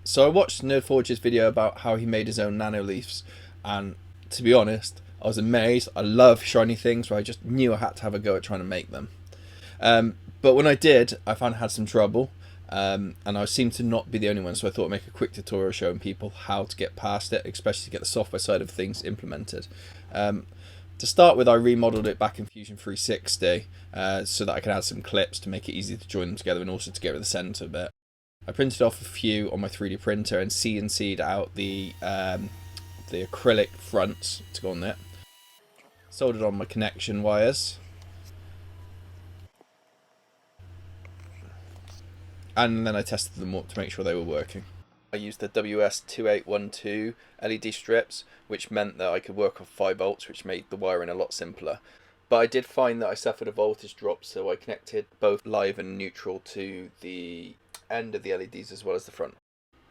So I watched Nerdforge's video about how he made his own Nanoleafs, and to be honest, I was amazed. I love shiny things, where I just knew I had to have a go at trying to make them. But when I did, I found I had some trouble, and I seemed to not be the only one. So I thought I'd make a quick tutorial showing people how to get past it, especially to get the software side of things implemented. To start with, I remodeled it back in Fusion 360 so that I could add some clips to make it easy to join them together and also to get rid of the center bit. I printed off a few on my 3D printer and CNC'd out the acrylic fronts to go on it. Soldered on my connection wires. And then I tested them up to make sure they were working. I used the WS2812 LED strips, which meant that I could work off 5 volts, which made the wiring a lot simpler. But I did find that I suffered a voltage drop, so I connected both live and neutral to the end of the LEDs as well as the front.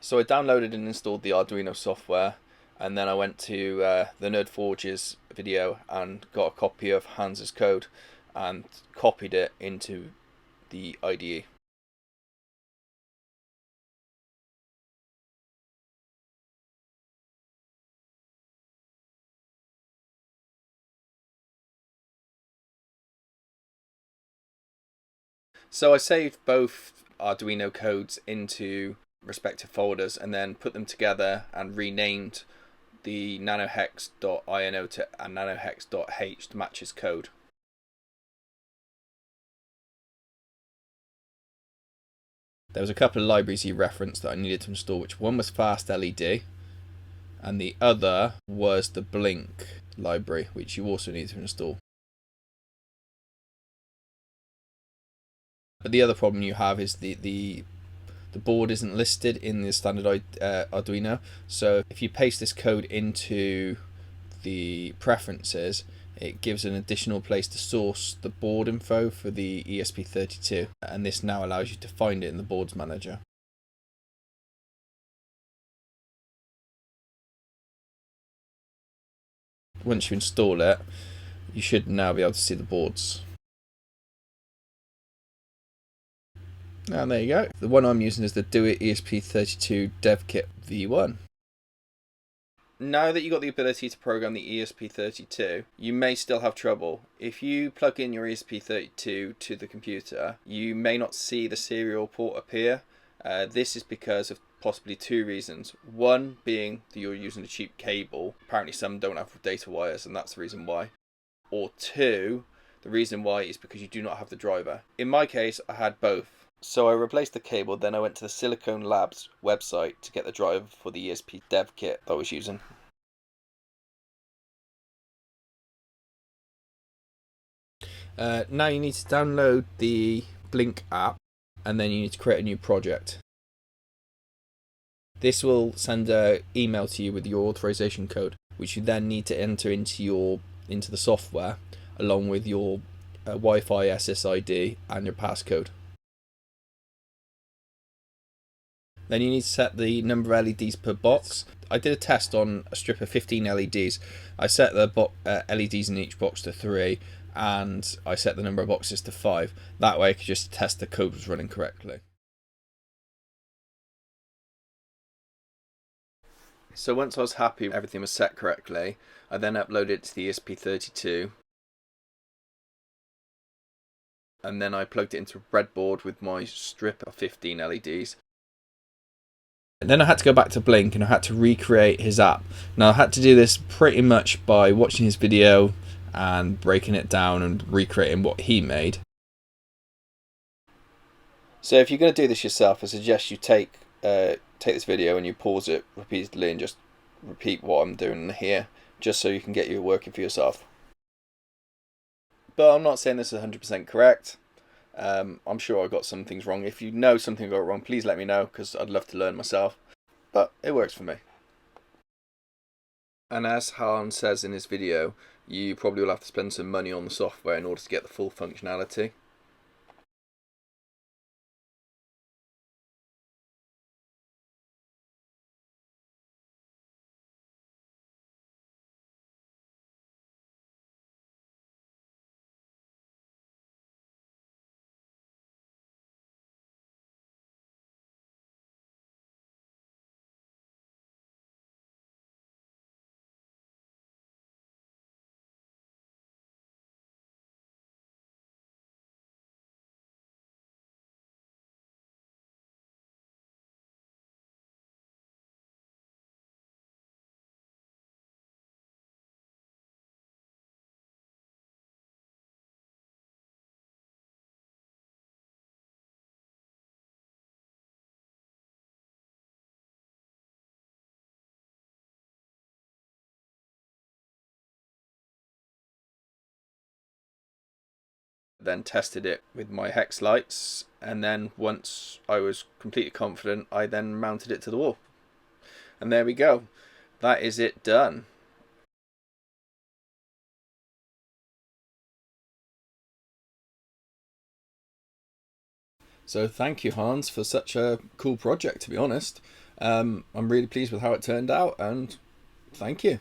So I downloaded and installed the Arduino software, and then I went to the Nerdforge's video and got a copy of Hans's code and copied it into the IDE. So I saved both Arduino codes into respective folders and then put them together and renamed the nanohex.ino to nanohex.h to match his code. There was a couple of libraries he referenced that I needed to install, which one was Fast LED and the other was the Blink library, which you also need to install. But the other problem you have is the board isn't listed in the standard Arduino. So if you paste this code into the preferences, it gives an additional place to source the board info for the ESP32, and this now allows you to find it in the boards manager. Once you install it, you should now be able to see the boards. And there you go. The one I'm using is the Do It ESP32 Dev Kit V1. Now that you've got the ability to program the ESP32, you may still have trouble. If you plug in your ESP32 to the computer, you may not see the serial port appear. This is because of possibly 2 reasons. One being that you're using a cheap cable. Apparently some don't have data wires, and that's the reason why. Or 2, the reason why is because you do not have the driver. In my case, I had both. So I replaced the cable, then I went to the Silicon Labs website to get the driver for the ESP dev kit I was using. Now you need to download the Blink app, and then you need to create a new project. This will send an email to you with your authorization code, which you then need to enter into the software, along with your Wi-Fi SSID and your passcode. Then you need to set the number of LEDs per box. I did a test on a strip of 15 LEDs. I set the LEDs in each box to 3, and I set the number of boxes to 5. That way I could just test the code was running correctly. So once I was happy everything was set correctly, I then uploaded it to the ESP32. And then I plugged it into a breadboard with my strip of 15 LEDs. And then I had to go back to Blink and I had to recreate his app. Now I had to do this pretty much by watching his video and breaking it down and recreating what he made. So if you're going to do this yourself, I suggest you take this video and you pause it repeatedly and just repeat what I'm doing here, just so you can get you working for yourself. But I'm not saying this is 100% correct. I'm sure I got some things wrong. If you know something I got wrong, please let me know, because I'd love to learn myself. But it works for me. And as Hans says in his video, you probably will have to spend some money on the software in order to get the full functionality. then tested it with my hex lights, and then once I was completely confident, I then mounted it to the wall. And there we go. That is it done. So thank you, Hans, for such a cool project, to be honest. I'm really pleased with how it turned out, and thank you.